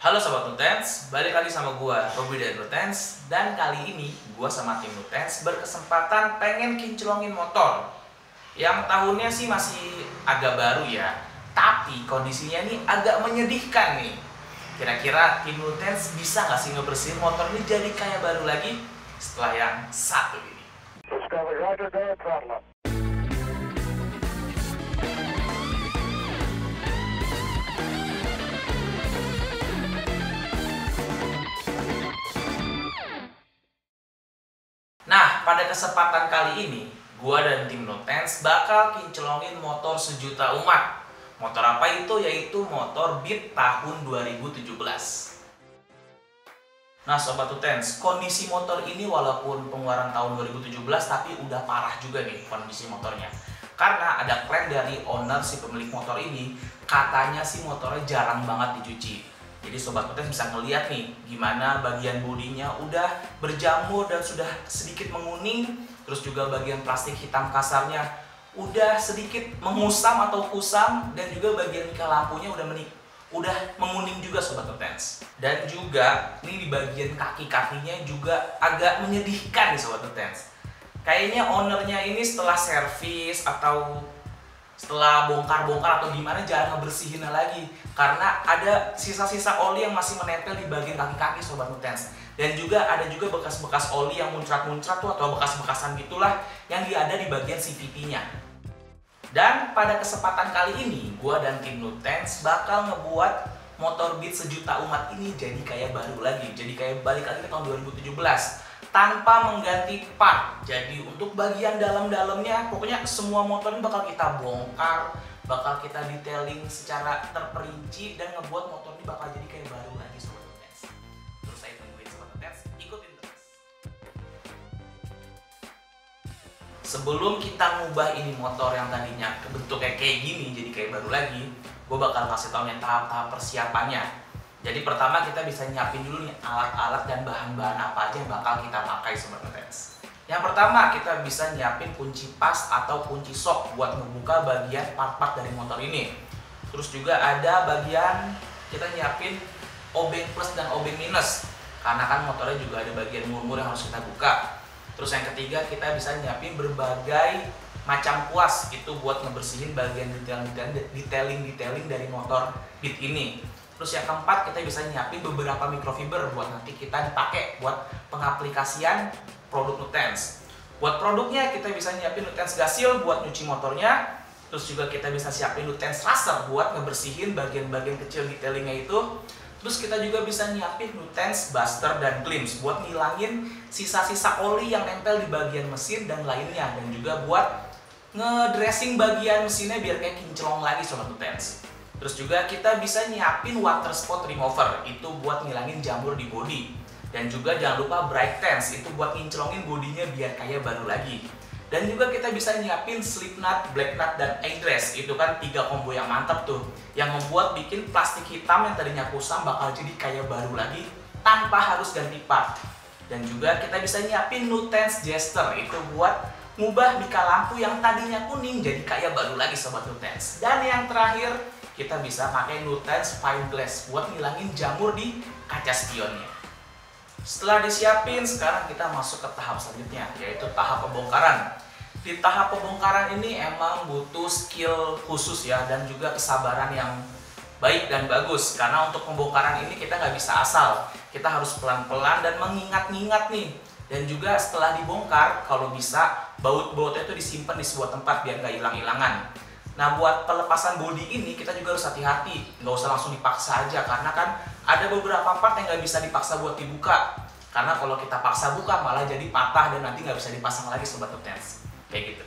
Halo Sobat Nutens, balik lagi sama gua Robi dari Nutens. Dan kali ini gua sama tim Nutens berkesempatan pengen kinclongin motor yang tahunnya sih masih agak baru ya, tapi kondisinya nih agak menyedihkan nih. Kira-kira tim Nutens bisa nggak sih ngebersihin motor ini jadi kayak baru lagi setelah yang satu ini? Nah, pada kesempatan kali ini, gua dan tim Nutens bakal kinclongin motor sejuta umat. Motor apa itu? Yaitu motor Beat tahun 2017. Nah, Sobat Nutens, kondisi motor ini walaupun pengeluaran tahun 2017, tapi udah parah juga nih kondisi motornya. Karena ada klaim dari owner si pemilik motor ini, katanya sih motornya jarang banget dicuci. Jadi Sobat Nutens bisa ngeliat nih gimana bagian bodinya udah berjamur dan sudah sedikit menguning. Terus juga bagian plastik hitam kasarnya udah sedikit mengusam atau kusam. Dan juga bagian mika lampunya udah menguning juga Sobat Nutens. Dan juga ini di bagian kaki-kakinya juga agak menyedihkan nih Sobat Nutens. Kayaknya ownernya ini setelah servis atau setelah bongkar-bongkar atau gimana jarang ngebersihinnya lagi karena ada sisa-sisa oli yang masih menempel di bagian kaki-kaki Sobat Nutens. Dan juga ada bekas-bekas oli yang muncrat-muncrat tuh atau bekas-bekasan gitulah yang ada di bagian CVT-nya. Dan pada kesempatan kali ini gua dan tim Nutens bakal ngebuat motor Beat sejuta umat ini jadi kayak baru lagi, jadi kayak balik lagi ke tahun 2017 tanpa mengganti part. Jadi untuk bagian dalam-dalamnya pokoknya semua motor ini bakal kita bongkar, bakal kita detailing secara terperinci dan ngebuat motor ini bakal jadi kayak baru lagi Sobat Nutens. Terus saya tungguin Sobat Nutens, ikutin terus. Sebelum kita ngubah ini motor yang tadinya bentuknya kayak gini jadi kayak baru lagi, gue bakal kasih tau nih tahap-tahap persiapannya. Jadi pertama kita bisa nyiapin dulu nih alat-alat dan bahan-bahan apa aja yang bakal kita pakai Sobat Nutens. Yang pertama kita bisa nyiapin kunci pas atau kunci sok buat membuka bagian part-part dari motor ini. Terus juga ada bagian kita nyiapin obeng plus dan obeng minus, karena kan motornya juga ada bagian mur-mur yang harus kita buka. Terus yang ketiga kita bisa nyiapin berbagai macam kuas, itu buat ngebersihin bagian detailing dari motor Beat ini. Terus yang keempat kita bisa nyiapin beberapa microfiber buat nanti kita dipakai buat pengaplikasian produk Nutens. Buat produknya kita bisa nyiapin Nutens Gasil buat nyuci motornya. Terus juga kita bisa siapin Nutens Racer buat ngebersihin bagian-bagian kecil detailingnya itu. Terus kita juga bisa nyiapin Nutens Buster dan Glimpse buat ngilangin sisa-sisa oli yang nempel di bagian mesin dan lainnya. Dan juga buat ngedressing bagian mesinnya biar kayak kinclong lagi Sobat Nutens. Terus juga kita bisa nyiapin water spot remover, itu buat ngilangin jamur di bodi. Dan juga jangan lupa brake tense, itu buat nginclongin bodinya biar kayak baru lagi. Dan juga kita bisa nyiapin slip nut, black nut, dan airdress. Itu kan 3 combo yang mantap tuh, yang membuat bikin plastik hitam yang tadinya kusam bakal jadi kayak baru lagi tanpa harus ganti part. Dan juga kita bisa nyiapin Nutens Jester, itu buat ngubah mika lampu yang tadinya kuning jadi kayak baru lagi Sobat Nutens. Dan yang terakhir kita bisa pakai Nutens Fine Glass buat ngilangin jamur di kaca spionnya. Setelah disiapin, sekarang kita masuk ke tahap selanjutnya, yaitu tahap pembongkaran. Di tahap pembongkaran ini emang butuh skill khusus ya, dan juga kesabaran yang baik dan bagus. Karena untuk pembongkaran ini kita nggak bisa asal, kita harus pelan-pelan dan mengingat-ingat nih. Dan juga setelah dibongkar, kalau bisa baut-bautnya itu disimpan di sebuah tempat biar nggak hilang-hilangan. Nah, buat pelepasan bodi ini kita juga harus hati-hati, nggak usah langsung dipaksa aja, karena kan ada beberapa part yang nggak bisa dipaksa buat dibuka. Karena kalau kita paksa buka malah jadi patah dan nanti nggak bisa dipasang lagi Sobat Nutens. Kayak gitu.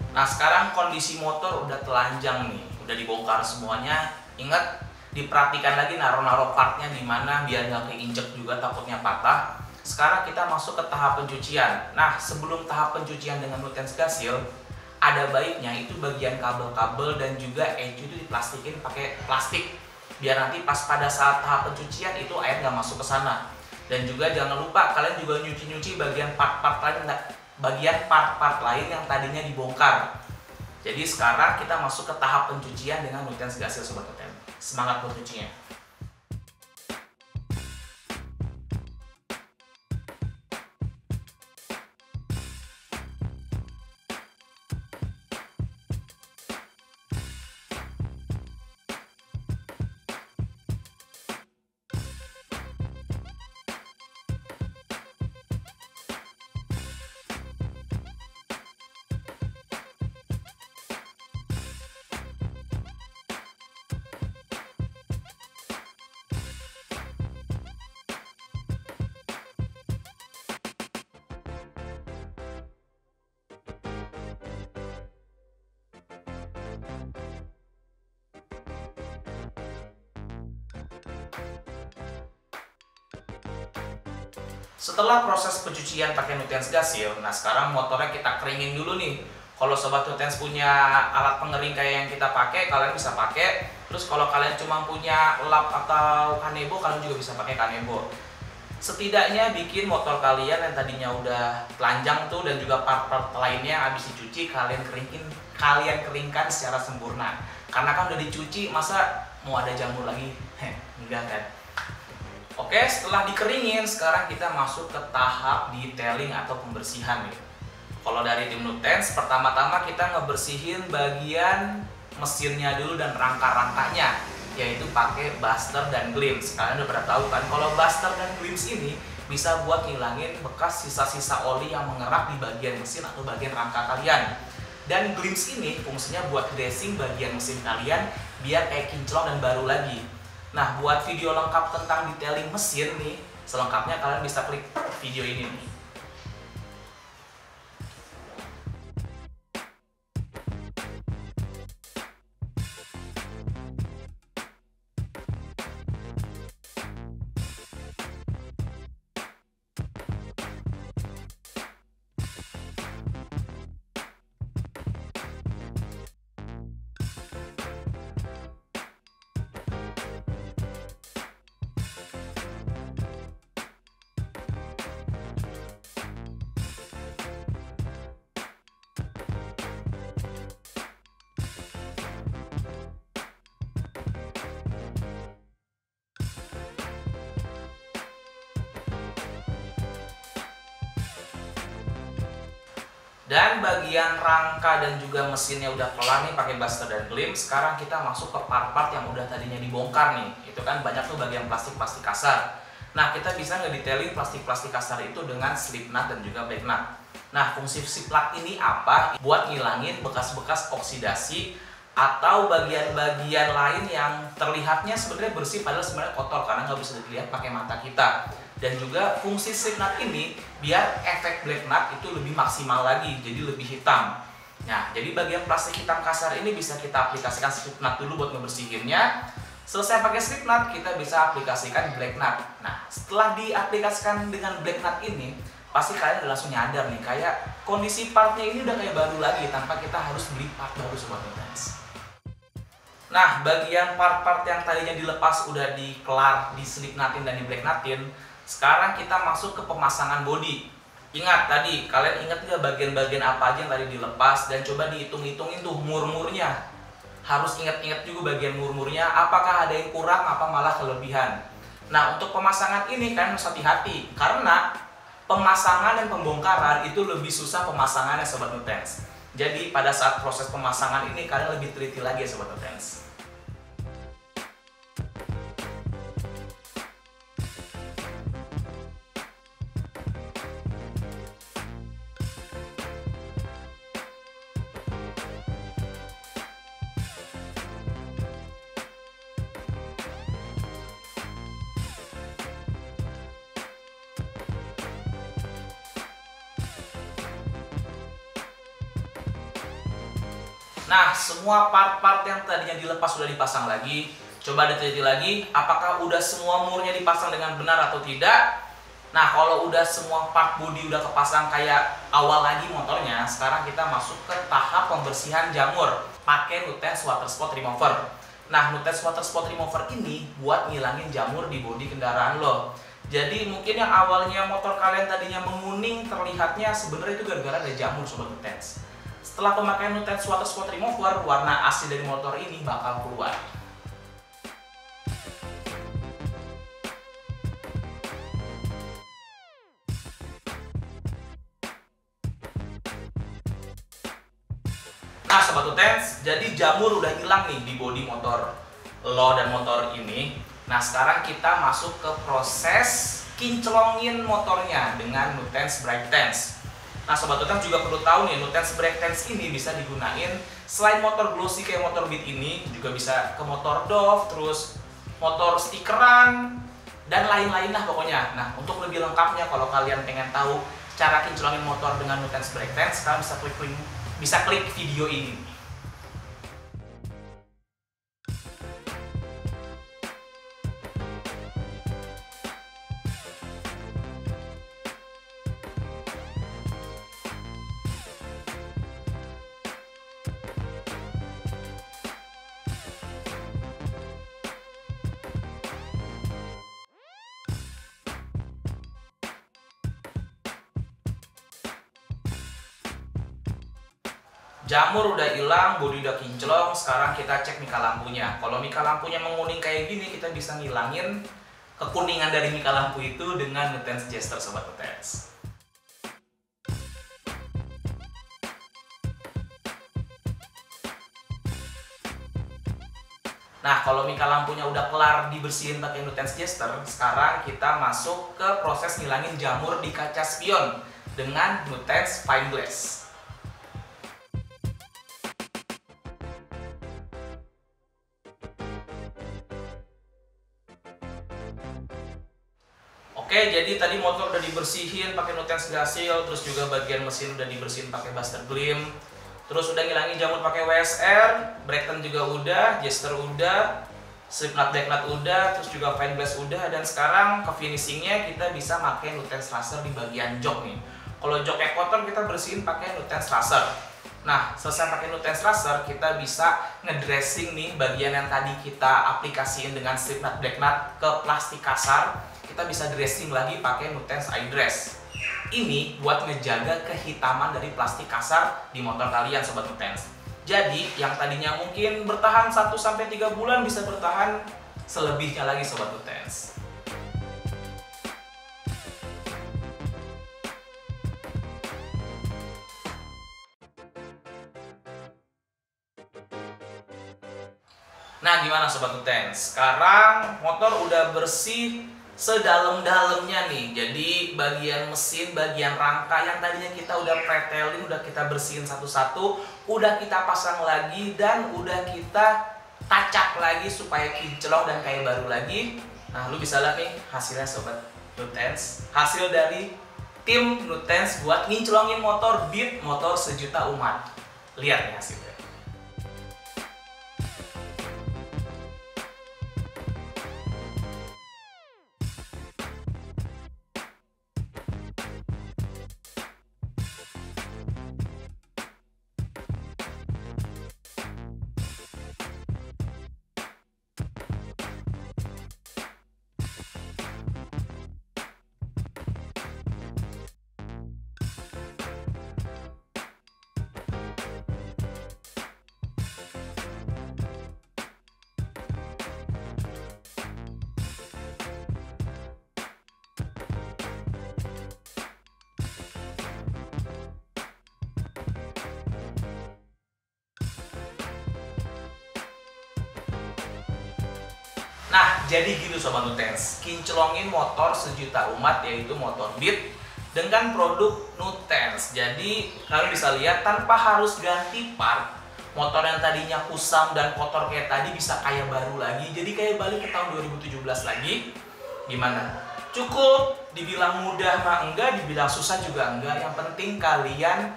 Nah, sekarang kondisi motor udah telanjang nih, udah dibongkar semuanya. Ingat, diperhatikan lagi naruh-naruh partnya di mana biar nggak keinjek juga takutnya patah. Sekarang kita masuk ke tahap pencucian. Nah, sebelum tahap pencucian dengan Nutens Gasil, ada baiknya itu bagian kabel-kabel dan juga ecu itu diplastikin pakai plastik biar nanti pas pada saat tahap pencucian itu air nggak masuk ke sana. Dan juga jangan lupa kalian juga nyuci-nyuci bagian part-part lain bagian part-part lain yang tadinya dibongkar. Jadi sekarang kita masuk ke tahap pencucian dengan Nutens Gasil Sobat Nutens. Semangat buat cucinya. Setelah proses pencucian pakai Nutens Gasil, nah sekarang motornya kita keringin dulu nih. Kalau Sobat Nutens punya alat pengering kayak yang kita pakai, kalian bisa pakai. Terus kalau kalian cuma punya lap atau kanebo, kalian juga bisa pakai kanebo. Setidaknya bikin motor kalian yang tadinya udah telanjang tuh dan juga part-part lainnya habis dicuci, kalian keringkan secara sempurna. Karena kan udah dicuci, masa mau ada jamur lagi? Enggak kan? Oke, setelah dikeringin, sekarang kita masuk ke tahap detailing atau pembersihan nih. Kalau dari tim Nutens, pertama-tama kita ngebersihin bagian mesinnya dulu dan rangka-rangkanya, yaitu pakai buster dan glimps. Kalian udah pada tahu kan, kalau buster dan glimps ini bisa buat ngilangin bekas sisa-sisa oli yang mengerak di bagian mesin atau bagian rangka kalian. Dan glimps ini fungsinya buat dressing bagian mesin kalian biar kayak kinclong dan baru lagi. Nah, buat video lengkap tentang detailing mesin nih, selengkapnya kalian bisa klik video ini nih. Dan bagian rangka dan juga mesinnya udah kelar nih pakai buster dan glimps. Sekarang kita masuk ke part-part yang udah tadinya dibongkar nih. Itu kan banyak tuh bagian plastik-plastik kasar. Nah, kita bisa ngedetailing plastik-plastik kasar itu dengan slip knot dan juga back knot. Nah, fungsi slip knot ini apa? Buat ngilangin bekas-bekas oksidasi atau bagian-bagian lain yang terlihatnya sebenarnya bersih padahal sebenarnya kotor karena nggak bisa dilihat pakai mata kita. Dan juga fungsi slip knot ini biar efek black knot itu lebih maksimal lagi, jadi lebih hitam. Nah, jadi bagian plastik hitam kasar ini bisa kita aplikasikan slip knot dulu buat ngebersihinnya. Selesai pakai slip knot, kita bisa aplikasikan black knot. Nah, setelah diaplikasikan dengan black knot ini, pasti kalian udah langsung nyadar nih, kayak kondisi partnya ini udah kayak baru lagi tanpa kita harus beli part baru Sobat Nutens. Nah, bagian part-part yang tadinya dilepas udah dikelar, di slip knotin dan di black knotin. Sekarang kita masuk ke pemasangan bodi. Ingat tadi, kalian ingat nggak bagian-bagian apa aja yang tadi dilepas? Dan coba dihitung-hitungin tuh mur-murnya. Harus ingat-ingat juga bagian mur-murnya, apakah ada yang kurang, apa malah kelebihan. Nah, untuk pemasangan ini kalian harus hati-hati. Karena pemasangan dan pembongkaran itu lebih susah pemasangannya Sobat Nutens. Jadi pada saat proses pemasangan ini kalian lebih teliti lagi ya Sobat Nutens. Nah, semua part-part yang tadinya dilepas sudah dipasang lagi. Coba diteliti lagi, apakah udah semua murnya dipasang dengan benar atau tidak. Nah, kalau udah semua part bodi udah kepasang kayak awal lagi motornya, sekarang kita masuk ke tahap pembersihan jamur pakai Nutens Water Spot Remover. Nah, Nutens Water Spot Remover ini buat ngilangin jamur di bodi kendaraan lo. Jadi mungkin yang awalnya motor kalian tadinya menguning, terlihatnya sebenarnya itu gara-gara ada jamur Sobat Nutens. Setelah pemakaian Nutens Water Spot Remover, warna asli dari motor ini bakal keluar. Nah Sobat Nutens, jadi jamur udah hilang nih di bodi motor lo dan motor ini. Nah sekarang kita masuk ke proses kinclongin motornya dengan Nutens Brake Tense. Nah Sobat Nutens juga perlu tahu nih, Nutens Brake Tense ini bisa digunain selain motor glossy kayak motor Beat ini, juga bisa ke motor Dove, terus motor stikeran, dan lain-lain lah pokoknya. Nah untuk lebih lengkapnya, kalau kalian pengen tahu cara kinclongin motor dengan Nutens Brake Tense, kalian bisa klik video ini. Jamur udah hilang, bodi udah kinclong, sekarang kita cek mika lampunya. Kalau mika lampunya menguning kayak gini, kita bisa ngilangin kekuningan dari mika lampu itu dengan Nutens Jester Sobat Nutens. Nah, kalau mika lampunya udah kelar dibersihin pakai Nutens Jester, sekarang kita masuk ke proses ngilangin jamur di kaca spion dengan Nutens Fine Glass. Oke, jadi tadi motor udah dibersihin pakai Nutens Gasil, terus juga bagian mesin udah dibersihin pakai Buster Gleam, terus udah ngilangin jamur pakai WSR, brake ten juga udah, Jester udah, slip knot deck nut udah, terus juga fine glass udah, dan sekarang ke finishingnya kita bisa pakai Nutens Racer di bagian jok nih. Kalau joknya kotor kita bersihin pakai Nutens Racer. Nah, selesai pakai Nutens Racer, kita bisa ngedressing nih bagian yang tadi kita aplikasiin dengan slip knot deck nut ke plastik kasar. Kita bisa dressing lagi pakai Nutens iDress. Ini buat ngejaga kehitaman dari plastik kasar di motor kalian Sobat Nutens. Jadi yang tadinya mungkin bertahan 1-3 bulan bisa bertahan selebihnya lagi Sobat Nutens. Nah gimana Sobat Nutens? Sekarang motor udah bersih sedalam-dalamnya nih. Jadi bagian mesin, bagian rangka yang tadinya kita udah pretelin, udah kita bersihin satu-satu, udah kita pasang lagi, dan udah kita tacap lagi supaya kinclong dan kayak baru lagi. Nah lu bisa lihat nih hasilnya Sobat Nutens. Hasil dari tim Nutens buat nginclongin motor Beat, motor sejuta umat. Lihat nih hasilnya. Nah, jadi gitu Sobat Nutens, kinclongin motor sejuta umat yaitu motor Beat dengan produk Nutens. Jadi kalian bisa lihat tanpa harus ganti part, motor yang tadinya kusam dan kotor kayak tadi bisa kayak baru lagi. Jadi kayak balik ke tahun 2017 lagi. Gimana? Cukup dibilang mudah mah enggak, dibilang susah juga enggak. Yang penting kalian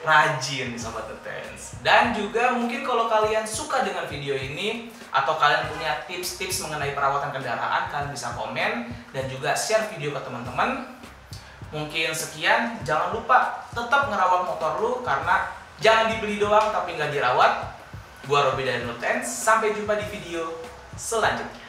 rajin Sobat Nutens. Dan juga mungkin kalau kalian suka dengan video ini atau kalian punya tips-tips mengenai perawatan kendaraan, kalian bisa komen dan juga share video ke teman-teman. Mungkin sekian, jangan lupa tetap ngerawat motor lu karena jangan dibeli doang tapi nggak dirawat. Gua Robi dari Nutens, sampai jumpa di video selanjutnya.